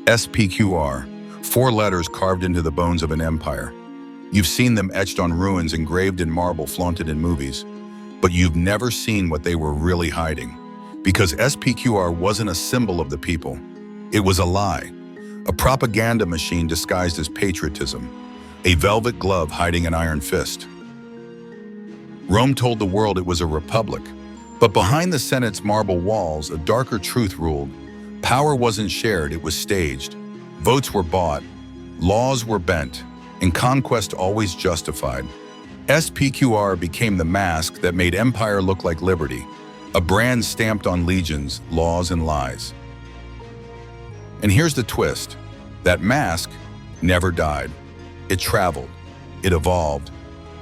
SPQR, 4 letters carved into the bones of an empire. You've seen them etched on ruins, engraved in marble, flaunted in movies, but you've never seen what they were really hiding. Because SPQR wasn't a symbol of the people. It was a lie, a propaganda machine disguised as patriotism, a velvet glove hiding an iron fist. Rome told the world it was a republic, but behind the Senate's marble walls, a darker truth ruled. Power wasn't shared, it was staged. Votes were bought, laws were bent, and conquest always justified. SPQR became the mask that made empire look like liberty, a brand stamped on legions, laws, and lies. And here's the twist. That mask never died. It traveled, it evolved,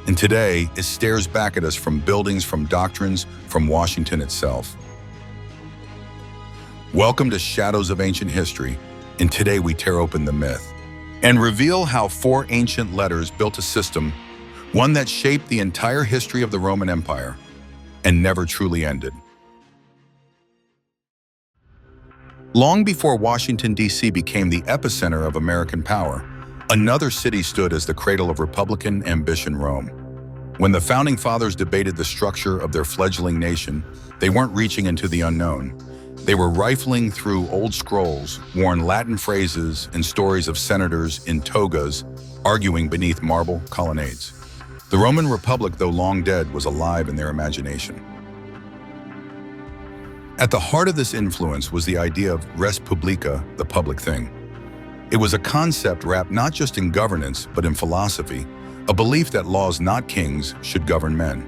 and today it stares back at us from buildings, from doctrines, from Washington itself. Welcome to Shadows of Ancient History, and today we tear open the myth and reveal how 4 ancient letters built a system, one that shaped the entire history of the Roman Empire and never truly ended. Long before Washington, D.C. became the epicenter of American power, another city stood as the cradle of Republican ambition, Rome. When the Founding Fathers debated the structure of their fledgling nation, they weren't reaching into the unknown. They were rifling through old scrolls, worn Latin phrases, and stories of senators in togas arguing beneath marble colonnades. The Roman Republic, though long dead, was alive in their imagination. At the heart of this influence was the idea of res publica, the public thing. It was a concept wrapped not just in governance, but in philosophy, a belief that laws, not kings, should govern men.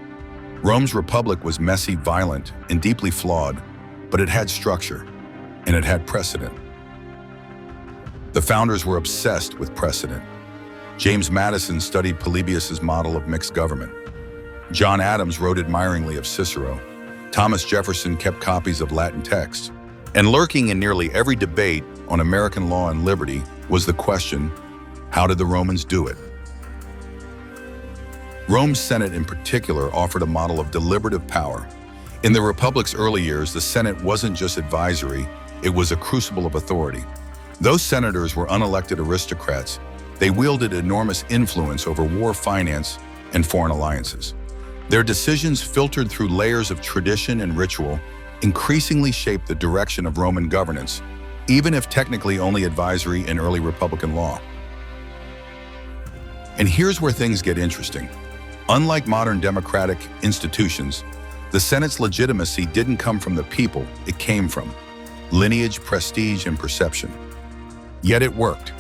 Rome's republic was messy, violent, and deeply flawed, but it had structure, and it had precedent. The founders were obsessed with precedent. James Madison studied Polybius's model of mixed government. John Adams wrote admiringly of Cicero. Thomas Jefferson kept copies of Latin texts. And lurking in nearly every debate on American law and liberty was the question, how did the Romans do it? Rome's Senate in particular offered a model of deliberative power. In the Republic's early years, the Senate wasn't just advisory, it was a crucible of authority. Those senators were unelected aristocrats. They wielded enormous influence over war, finance, and foreign alliances. Their decisions, filtered through layers of tradition and ritual, increasingly shaped the direction of Roman governance, even if technically only advisory in early Republican law. And here's where things get interesting. Unlike modern democratic institutions, the Senate's legitimacy didn't come from the people, it came from lineage, prestige, and perception. Yet it worked.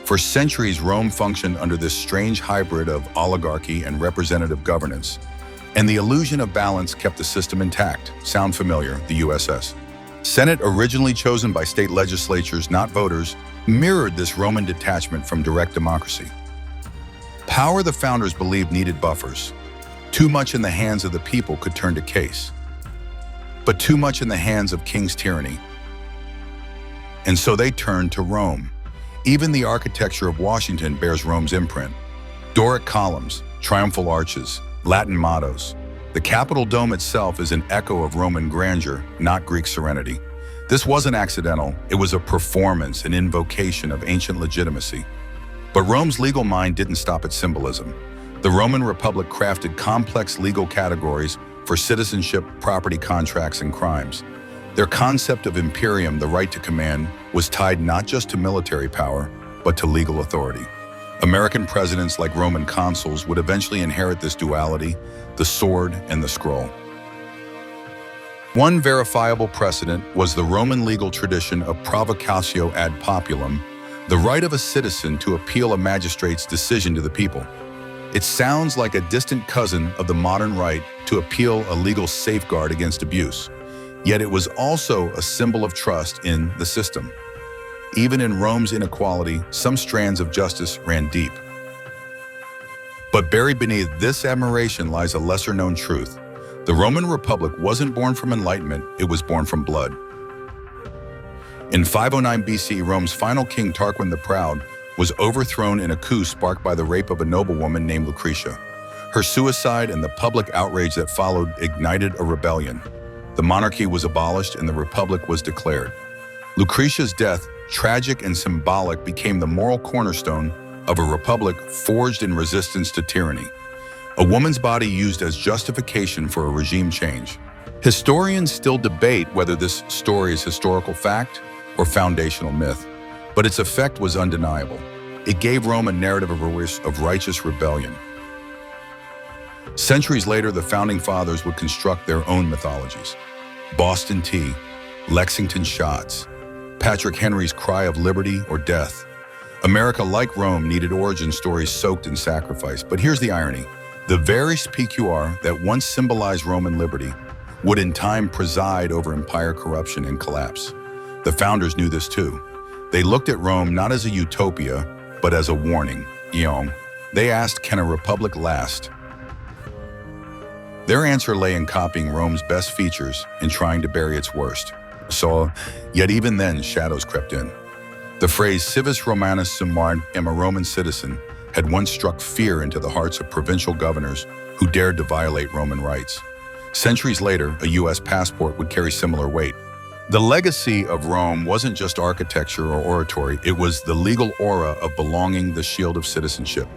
For centuries, Rome functioned under this strange hybrid of oligarchy and representative governance, and the illusion of balance kept the system intact. Sound familiar? The USS. Senate, originally chosen by state legislatures, not voters, mirrored this Roman detachment from direct democracy. Power the founders believed needed buffers. Too much in the hands of the people could turn to case, but too much in the hands of king's tyranny. And so they turned to Rome. Even the architecture of Washington bears Rome's imprint. Doric columns, triumphal arches, Latin mottos. The Capitol dome itself is an echo of Roman grandeur, not Greek serenity. This wasn't accidental, it was a performance, an invocation of ancient legitimacy. But Rome's legal mind didn't stop at symbolism. The Roman Republic crafted complex legal categories for citizenship, property contracts, and crimes. Their concept of imperium, the right to command, was tied not just to military power, but to legal authority. American presidents, like Roman consuls, would eventually inherit this duality, the sword and the scroll. One verifiable precedent was the Roman legal tradition of provocatio ad populum, the right of a citizen to appeal a magistrate's decision to the people. It sounds like a distant cousin of the modern right to appeal a legal safeguard against abuse. Yet it was also a symbol of trust in the system. Even in Rome's inequality, some strands of justice ran deep. But buried beneath this admiration lies a lesser-known truth. The Roman Republic wasn't born from enlightenment, it was born from blood. In 509 BC, Rome's final king, Tarquin the Proud, was overthrown in a coup sparked by the rape of a noblewoman named Lucretia. Her suicide and the public outrage that followed ignited a rebellion. The monarchy was abolished and the republic was declared. Lucretia's death tragic and symbolic, became the moral cornerstone of a republic forged in resistance to tyranny. A woman's body used as justification for a regime change. Historians still debate whether this story is historical fact or foundational myth, but its effect was undeniable. It gave Rome a narrative of righteous rebellion. Centuries later, the Founding Fathers would construct their own mythologies. Boston Tea, Lexington Shots, Patrick Henry's cry of liberty or death. America, like Rome, needed origin stories soaked in sacrifice. But here's the irony. The very SPQR that once symbolized Roman liberty would in time preside over empire corruption and collapse. The founders knew this too. They looked at Rome not as a utopia, but as a warning. They asked, can a republic last? Their answer lay in copying Rome's best features and trying to bury its worst. Yet even then, shadows crept in. The phrase civis Romanus sum mart, am a Roman citizen, had once struck fear into the hearts of provincial governors who dared to violate Roman rights. Centuries later, a U.S. passport would carry similar weight. The legacy of Rome wasn't just architecture or oratory, it was the legal aura of belonging, the shield of citizenship.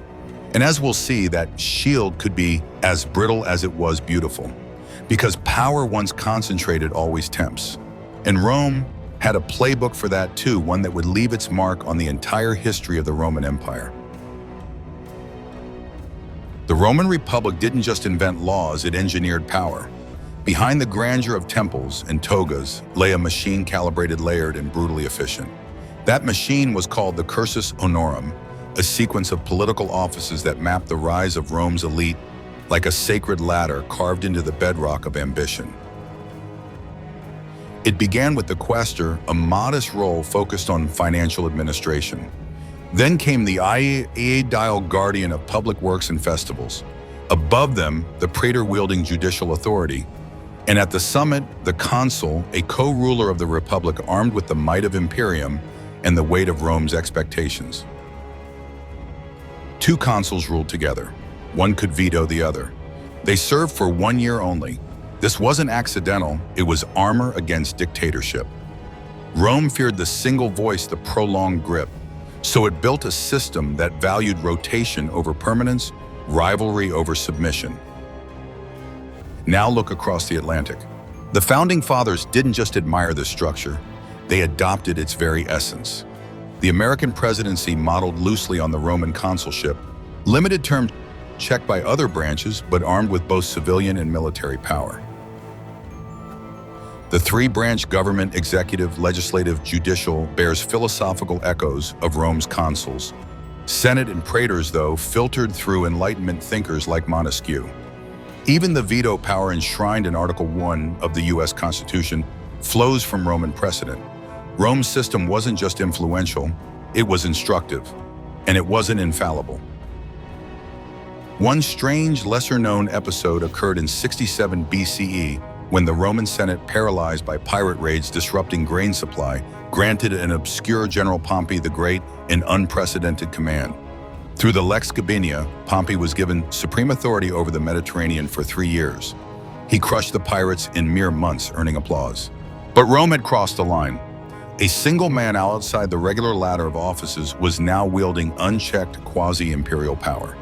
And as we'll see, that shield could be as brittle as it was beautiful, because power once concentrated always tempts. And Rome had a playbook for that too, one that would leave its mark on the entire history of the Roman Empire. The Roman Republic didn't just invent laws, it engineered power. Behind the grandeur of temples and togas lay a machine calibrated, layered, and brutally efficient. That machine was called the cursus honorum, a sequence of political offices that mapped the rise of Rome's elite like a sacred ladder carved into the bedrock of ambition. It began with the quaestor, a modest role focused on financial administration. Then came the aedile guardian of public works and festivals. Above them, the praetor wielding judicial authority. And at the summit, the consul, a co-ruler of the republic armed with the might of imperium and the weight of Rome's expectations. Two consuls ruled together. One could veto the other. They served for 1 year only. This wasn't accidental, it was armor against dictatorship. Rome feared the single voice, the prolonged grip. So it built a system that valued rotation over permanence, rivalry over submission. Now look across the Atlantic. The Founding Fathers didn't just admire this structure, they adopted its very essence. The American presidency modeled loosely on the Roman consulship, limited term checked by other branches, but armed with both civilian and military power. The three-branch government, executive, legislative, judicial, bears philosophical echoes of Rome's consuls. Senate and praetors, though, filtered through Enlightenment thinkers like Montesquieu. Even the veto power enshrined in Article 1 of the U.S. Constitution flows from Roman precedent. Rome's system wasn't just influential, it was instructive, and it wasn't infallible. One strange, lesser-known episode occurred in 67 BCE when the Roman Senate, paralyzed by pirate raids disrupting grain supply, granted an obscure General Pompey the Great an unprecedented command. Through the Lex Gabinia, Pompey was given supreme authority over the Mediterranean for 3 years. He crushed the pirates in mere months, earning applause. But Rome had crossed the line. A single man outside the regular ladder of offices was now wielding unchecked quasi-imperial power.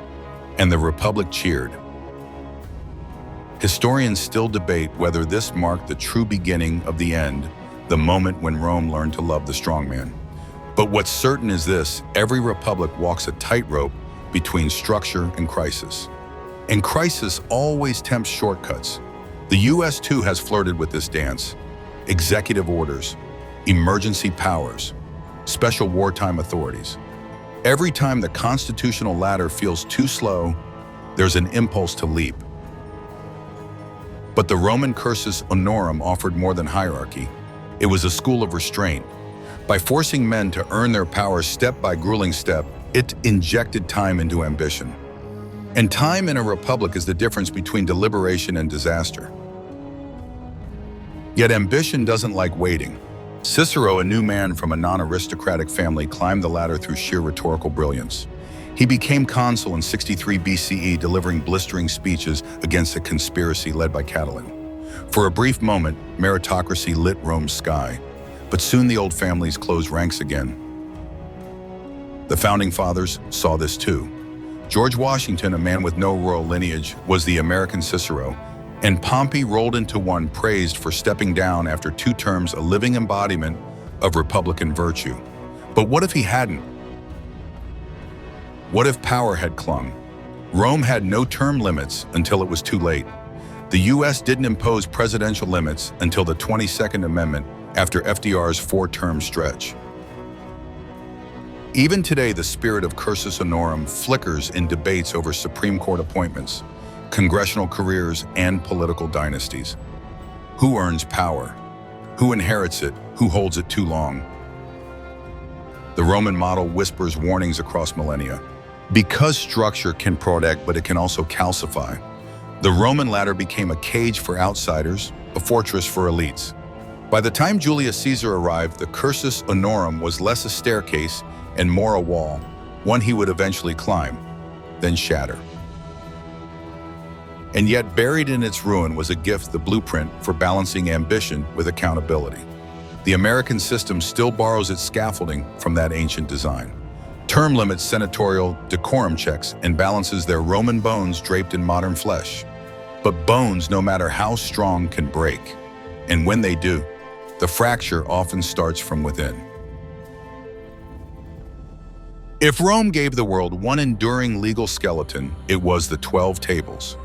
And the Republic cheered. Historians still debate whether this marked the true beginning of the end, the moment when Rome learned to love the strongman. But what's certain is this: every republic walks a tightrope between structure and crisis. And crisis always tempts shortcuts. The US too has flirted with this dance. Executive orders, emergency powers, special wartime authorities. Every time the constitutional ladder feels too slow, there's an impulse to leap. But the Roman cursus honorum offered more than hierarchy. It was a school of restraint. By forcing men to earn their power step by grueling step, it injected time into ambition. And time in a republic is the difference between deliberation and disaster. Yet ambition doesn't like waiting. Cicero, a new man from a non-aristocratic family, climbed the ladder through sheer rhetorical brilliance. He became consul in 63 BCE, delivering blistering speeches against a conspiracy led by Catiline. For a brief moment, meritocracy lit Rome's sky. But soon the old families closed ranks again. The Founding Fathers saw this too. George Washington, a man with no royal lineage, was the American Cicero, and Pompey rolled into one praised for stepping down after 2 terms, a living embodiment of Republican virtue. But what if he hadn't? What if power had clung? Rome had no term limits until it was too late. The US didn't impose presidential limits until the 22nd Amendment after FDR's 4-term stretch. Even today, the spirit of cursus honorum flickers in debates over Supreme Court appointments, congressional careers, and political dynasties. Who earns power? Who inherits it? Who holds it too long? The Roman model whispers warnings across millennia. Because structure can protect, but it can also calcify. The Roman ladder became a cage for outsiders, a fortress for elites. By the time Julius Caesar arrived, the cursus honorum was less a staircase and more a wall, one he would eventually climb, then shatter. And yet buried in its ruin was a gift, the blueprint for balancing ambition with accountability. The American system still borrows its scaffolding from that ancient design. Term limits senatorial decorum checks and balances their Roman bones draped in modern flesh. But bones, no matter how strong, can break. And when they do, the fracture often starts from within. If Rome gave the world one enduring legal skeleton, it was the 12 Tables.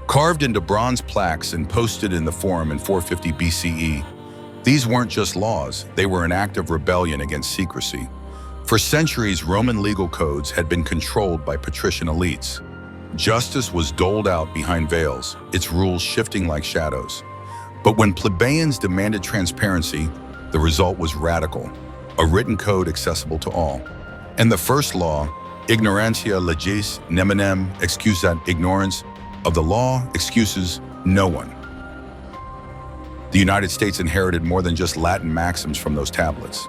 Carved into bronze plaques and posted in the Forum in 450 BCE, these weren't just laws, they were an act of rebellion against secrecy. For centuries, Roman legal codes had been controlled by patrician elites. Justice was doled out behind veils, its rules shifting like shadows. But when plebeians demanded transparency, the result was radical, a written code accessible to all. And the first law, ignorantia legis neminem excusat ignorans, of the law excuses no one. The United States inherited more than just Latin maxims from those tablets.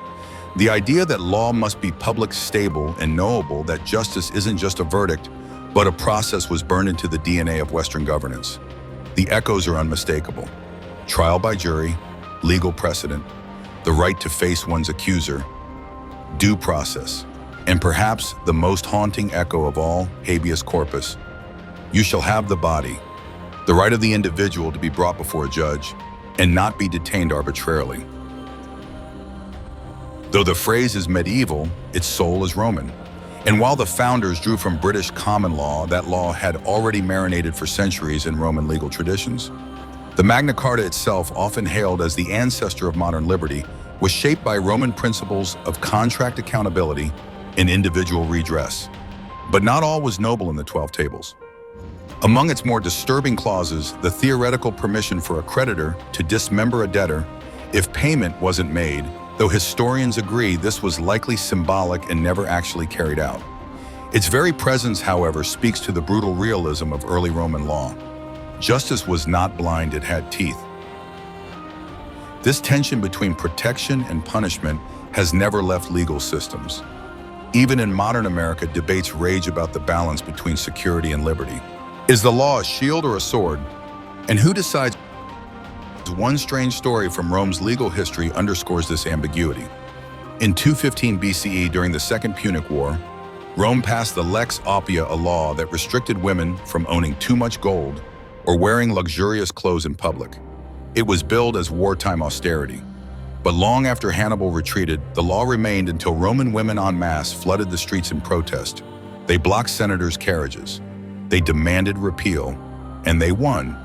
The idea that law must be public, stable, and knowable, that justice isn't just a verdict, but a process, was burned into the DNA of Western governance. The echoes are unmistakable. Trial by jury, legal precedent, the right to face one's accuser, due process, and perhaps the most haunting echo of all, habeas corpus. You shall have the body, the right of the individual to be brought before a judge and not be detained arbitrarily. Though the phrase is medieval, its soul is Roman. And while the founders drew from British common law, that law had already marinated for centuries in Roman legal traditions. The Magna Carta itself, often hailed as the ancestor of modern liberty, was shaped by Roman principles of contract accountability and individual redress. But not all was noble in the 12 Tables. Among its more disturbing clauses, the theoretical permission for a creditor to dismember a debtor if payment wasn't made, though historians agree this was likely symbolic and never actually carried out. Its very presence, however, speaks to the brutal realism of early Roman law. Justice was not blind, it had teeth. This tension between protection and punishment has never left legal systems. Even in modern America, debates rage about the balance between security and liberty. Is the law a shield or a sword? And who decides? One strange story from Rome's legal history underscores this ambiguity. In 215 BCE, during the Second Punic War, Rome passed the Lex Oppia, a law that restricted women from owning too much gold or wearing luxurious clothes in public. It was billed as wartime austerity. But long after Hannibal retreated, the law remained until Roman women en masse flooded the streets in protest. They blocked senators' carriages. They demanded repeal, and they won.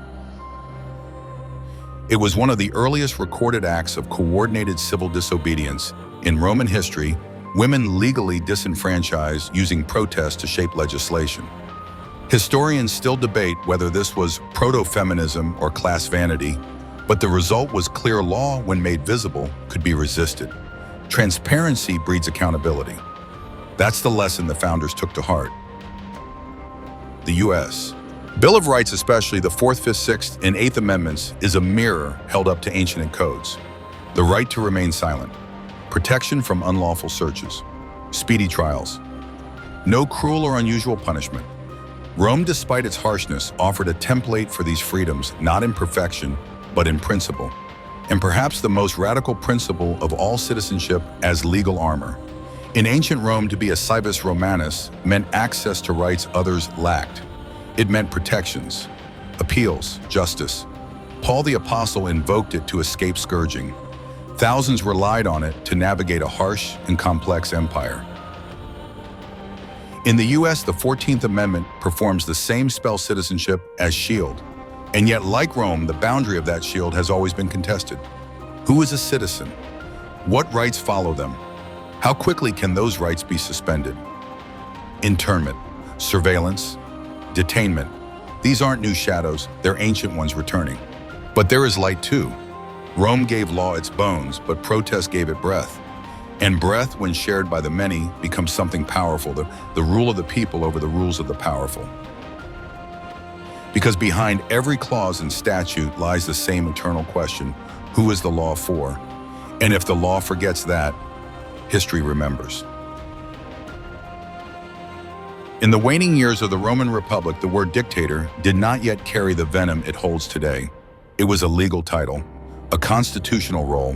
It was one of the earliest recorded acts of coordinated civil disobedience. In Roman history, women legally disenfranchised using protest to shape legislation. Historians still debate whether this was proto-feminism or class vanity, but the result was clear: law, when made visible, could be resisted. Transparency breeds accountability. That's the lesson the founders took to heart. The U.S. Bill of Rights, especially the 4th, 5th, 6th, and 8th Amendments, is a mirror held up to ancient codes. The right to remain silent, protection from unlawful searches, speedy trials, no cruel or unusual punishment. Rome, despite its harshness, offered a template for these freedoms, not in perfection, but in principle. and perhaps the most radical principle of all citizenship as legal armor. In ancient Rome, to be a civus Romanus meant access to rights others lacked. It meant protections, appeals, justice. Paul the Apostle invoked it to escape scourging. Thousands relied on it to navigate a harsh and complex empire. In the US, the 14th Amendment performs the same spell citizenship as shield. And yet, like Rome, the boundary of that shield has always been contested. Who is a citizen? What rights follow them? How quickly can those rights be suspended? Internment, surveillance, detainment. These aren't new shadows, they're ancient ones returning. But there is light too. Rome gave law its bones, but protest gave it breath. And breath, when shared by the many, becomes something powerful, the rule of the people over the rules of the powerful. Because behind every clause and statute lies the same eternal question: who is the law for? And if the law forgets that, history remembers. In the waning years of the Roman Republic, the word dictator did not yet carry the venom it holds today. It was a legal title, a constitutional role,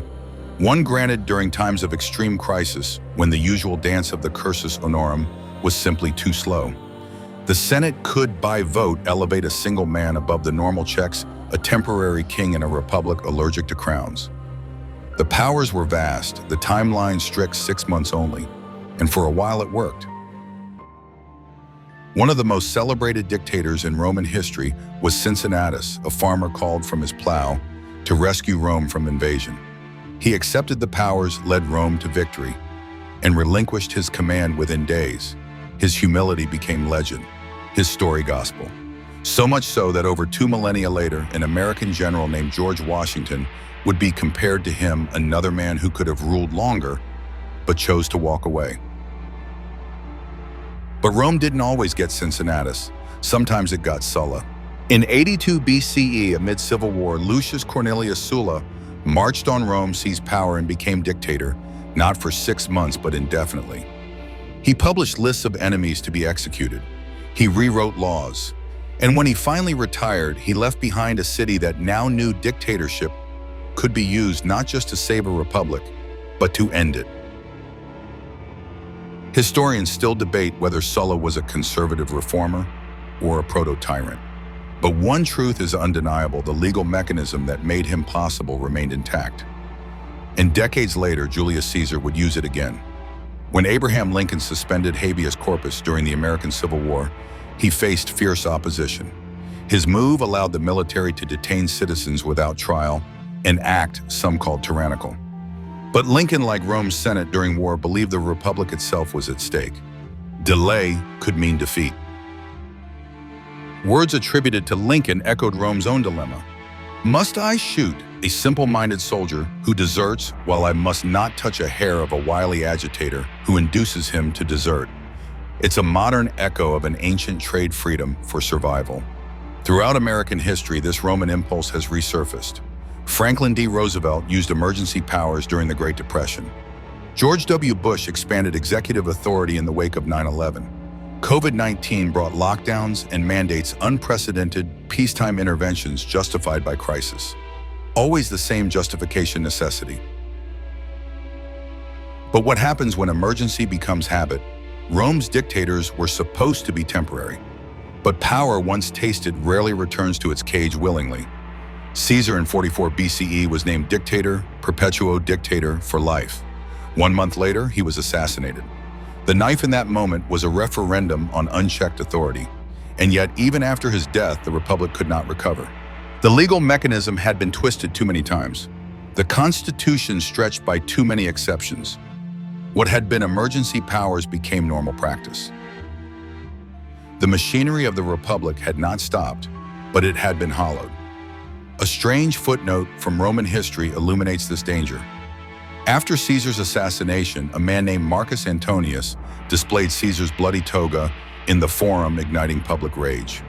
one granted during times of extreme crisis when the usual dance of the cursus honorum was simply too slow. The Senate could, by vote, elevate a single man above the normal checks, a temporary king in a republic allergic to crowns. The powers were vast, the timeline strict 6 months only, and for a while it worked. One of the most celebrated dictators in Roman history was Cincinnatus, a farmer called from his plow to rescue Rome from invasion. He accepted the powers, led Rome to victory, and relinquished his command within days. His humility became legend, his story gospel. So much so that over 2 millennia later, an American general named George Washington would be compared to him, another man who could have ruled longer, but chose to walk away. But Rome didn't always get Cincinnatus. Sometimes it got Sulla. In 82 BCE, amid civil war, Lucius Cornelius Sulla marched on Rome, seized power, and became dictator, not for 6 months, but indefinitely. He published lists of enemies to be executed. He rewrote laws. And when he finally retired, he left behind a city that now knew dictatorship could be used not just to save a republic, but to end it. Historians still debate whether Sulla was a conservative reformer or a proto-tyrant. But one truth is undeniable: the legal mechanism that made him possible remained intact. And decades later, Julius Caesar would use it again. When Abraham Lincoln suspended habeas corpus during the American Civil War, he faced fierce opposition. His move allowed the military to detain citizens without trial, an act some called tyrannical. But Lincoln, like Rome's Senate during war, believed the republic itself was at stake. Delay could mean defeat. Words attributed to Lincoln echoed Rome's own dilemma. Must I shoot a simple-minded soldier who deserts, while I must not touch a hair of a wily agitator who induces him to desert? It's a modern echo of an ancient trade freedom for survival. Throughout American history, this Roman impulse has resurfaced. Franklin D. Roosevelt used emergency powers during the Great Depression. George W. Bush expanded executive authority in the wake of 9/11. COVID-19 brought lockdowns and mandates unprecedented peacetime interventions justified by crisis. Always the same justification: necessity. But what happens when emergency becomes habit? Rome's dictators were supposed to be temporary. But power, once tasted, rarely returns to its cage willingly. Caesar in 44 BCE was named dictator, perpetuo dictator, for life. 1 month later, he was assassinated. The knife in that moment was a referendum on unchecked authority. And yet, even after his death, the republic could not recover. The legal mechanism had been twisted too many times. The Constitution stretched by too many exceptions. What had been emergency powers became normal practice. The machinery of the republic had not stopped, but it had been hollowed. A strange footnote from Roman history illuminates this danger. After Caesar's assassination, a man named Marcus Antonius displayed Caesar's bloody toga in the Forum, igniting public rage.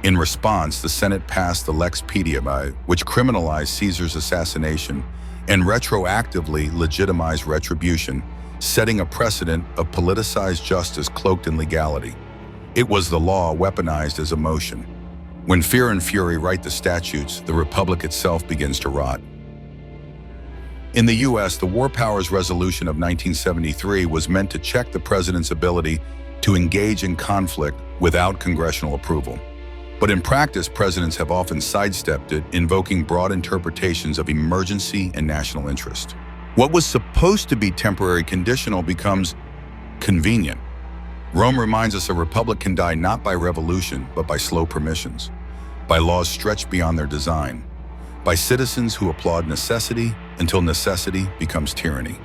In response, the Senate passed the Lex Pediae, which criminalized Caesar's assassination and retroactively legitimized retribution, setting a precedent of politicized justice cloaked in legality. It was the law weaponized as emotion. When fear and fury write the statutes, the republic itself begins to rot. In the US, the War Powers Resolution of 1973 was meant to check the president's ability to engage in conflict without congressional approval. But in practice, presidents have often sidestepped it, invoking broad interpretations of emergency and national interest. What was supposed to be temporary conditional becomes convenient. Rome reminds us a republic can die not by revolution, but by slow permissions, by laws stretched beyond their design, by citizens who applaud necessity until necessity becomes tyranny.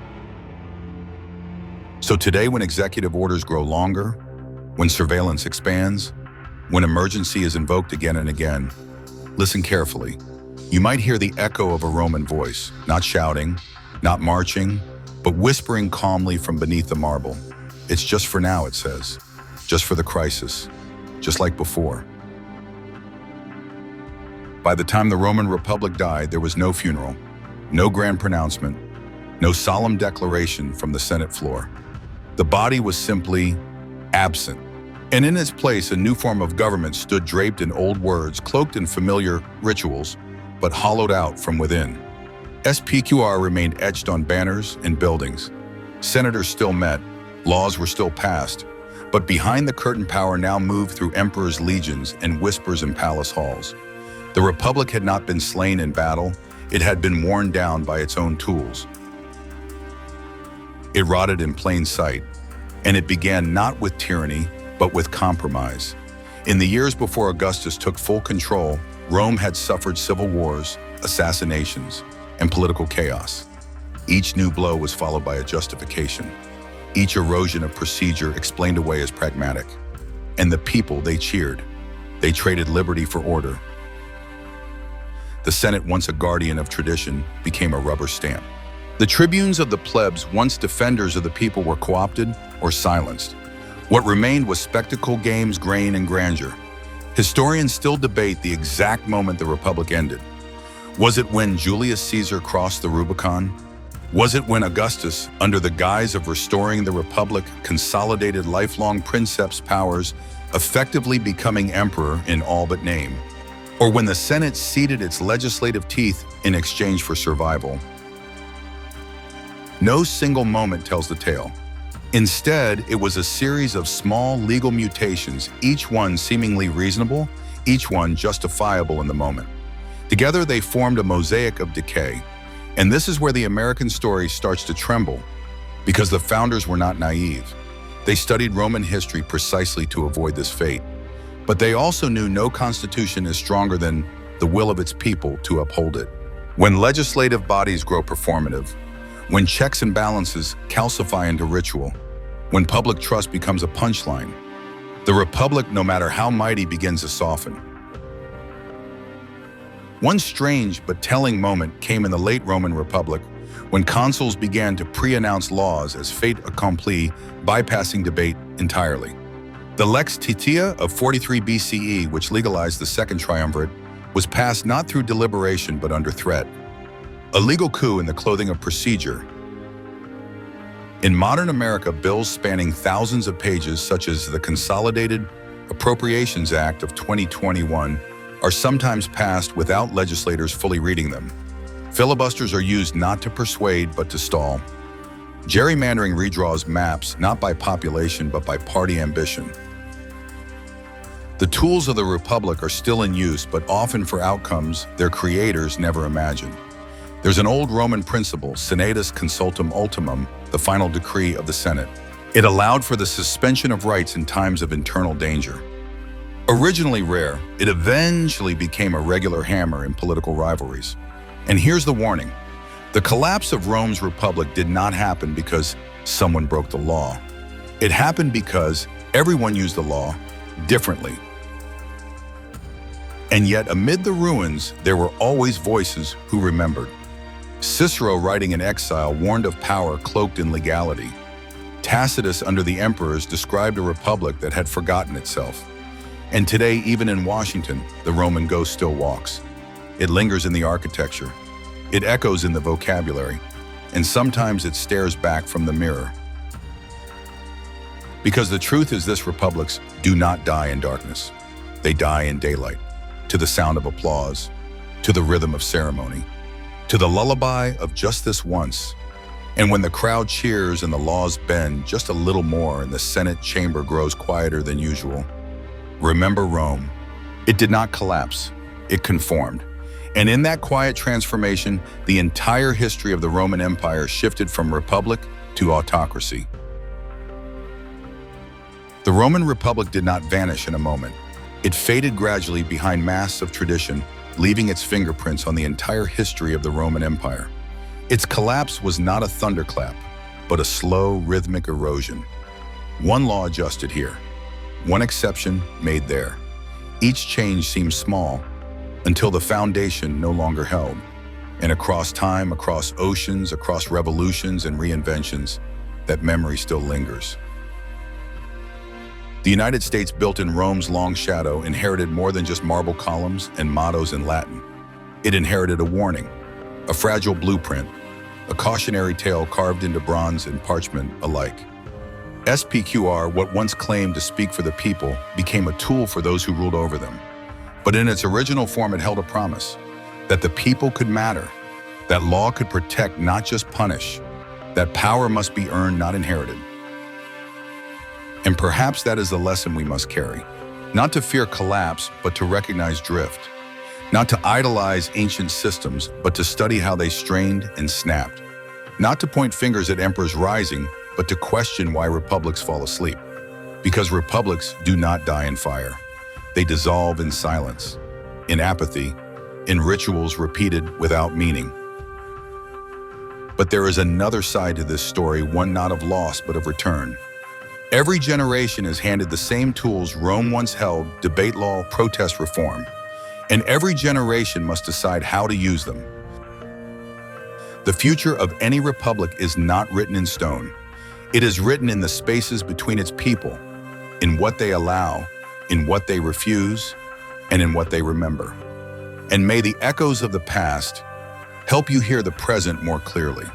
So today, when executive orders grow longer, when surveillance expands, when emergency is invoked again and again, listen carefully. You might hear the echo of a Roman voice, not shouting, not marching, but whispering calmly from beneath the marble. It's just for now, it says, just for the crisis, just like before. By the time the Roman Republic died, there was no funeral, no grand pronouncement, no solemn declaration from the Senate floor. The body was simply absent. And in its place, a new form of government stood draped in old words, cloaked in familiar rituals, but hollowed out from within. SPQR remained etched on banners and buildings. Senators still met, laws were still passed, but behind the curtain power now moved through emperors' legions and whispers in palace halls. The Republic had not been slain in battle, it had been worn down by its own tools. It rotted in plain sight, and it began not with tyranny, but with compromise. In the years before Augustus took full control, Rome had suffered civil wars, assassinations, and political chaos. Each new blow was followed by a justification. Each erosion of procedure explained away as pragmatic. And the people, they cheered. They traded liberty for order. The Senate, once a guardian of tradition, became a rubber stamp. The tribunes of the plebs, once defenders of the people, were co-opted or silenced. What remained was spectacle, games, grain, and grandeur. Historians still debate the exact moment the Republic ended. Was it when Julius Caesar crossed the Rubicon? Was it when Augustus, under the guise of restoring the Republic, consolidated lifelong princeps' powers, effectively becoming emperor in all but name? Or when the Senate ceded its legislative teeth in exchange for survival? No single moment tells the tale. Instead, it was a series of small legal mutations, each one seemingly reasonable, each one justifiable in the moment. Together, they formed a mosaic of decay. And this is where the American story starts to tremble, because the founders were not naive. They studied Roman history precisely to avoid this fate. But they also knew no constitution is stronger than the will of its people to uphold it. When legislative bodies grow performative, when checks and balances calcify into ritual, when public trust becomes a punchline, the Republic, no matter how mighty, begins to soften. One strange but telling moment came in the late Roman Republic when consuls began to pre-announce laws as fait accompli, bypassing debate entirely. The Lex Titia of 43 BCE, which legalized the Second Triumvirate, was passed not through deliberation but under threat. A legal coup in the clothing of procedure. In modern America, bills spanning thousands of pages, such as the Consolidated Appropriations Act of 2021, are sometimes passed without legislators fully reading them. Filibusters are used not to persuade, but to stall. Gerrymandering redraws maps not by population, but by party ambition. The tools of the Republic are still in use, but often for outcomes their creators never imagined. There's an old Roman principle, senatus consultum ultimum, the final decree of the Senate. It allowed for the suspension of rights in times of internal danger. Originally rare, it eventually became a regular hammer in political rivalries. And here's the warning. The collapse of Rome's republic did not happen because someone broke the law. It happened because everyone used the law differently. And yet, amid the ruins, there were always voices who remembered. Cicero, writing in exile, warned of power cloaked in legality. Tacitus, under the emperors, described a republic that had forgotten itself. And today, even in Washington, the Roman ghost still walks. It lingers in the architecture. It echoes in the vocabulary. And sometimes it stares back from the mirror. Because the truth is this: republics do not die in darkness. They die in daylight, to the sound of applause, to the rhythm of ceremony. to the lullaby of just this once. And when the crowd cheers and the laws bend just a little more and the Senate chamber grows quieter than usual, remember Rome. It did not collapse, it conformed. And in that quiet transformation, the entire history of the Roman Empire shifted from republic to autocracy. The Roman Republic did not vanish in a moment. It faded gradually behind masks of tradition, leaving its fingerprints on the entire history of the Roman Empire. Its collapse was not a thunderclap, but a slow, rhythmic erosion. One law adjusted here, one exception made there. Each change seemed small until the foundation no longer held. And across time, across oceans, across revolutions and reinventions, that memory still lingers. The United States, built in Rome's long shadow, inherited more than just marble columns and mottos in Latin. It inherited a warning, a fragile blueprint, a cautionary tale carved into bronze and parchment alike. SPQR, what once claimed to speak for the people, became a tool for those who ruled over them. But in its original form, it held a promise that the people could matter, that law could protect, not just punish, that power must be earned, not inherited. And perhaps that is the lesson we must carry, not to fear collapse, but to recognize drift, not to idolize ancient systems, but to study how they strained and snapped, not to point fingers at emperors rising, but to question why republics fall asleep. Because republics do not die in fire. They dissolve in silence, in apathy, in rituals repeated without meaning. But there is another side to this story, one not of loss, but of return. Every generation is handed the same tools Rome once held: debate law, protest, reform. And every generation must decide how to use them. The future of any republic is not written in stone. It is written in the spaces between its people, in what they allow, in what they refuse, and in what they remember. And may the echoes of the past help you hear the present more clearly.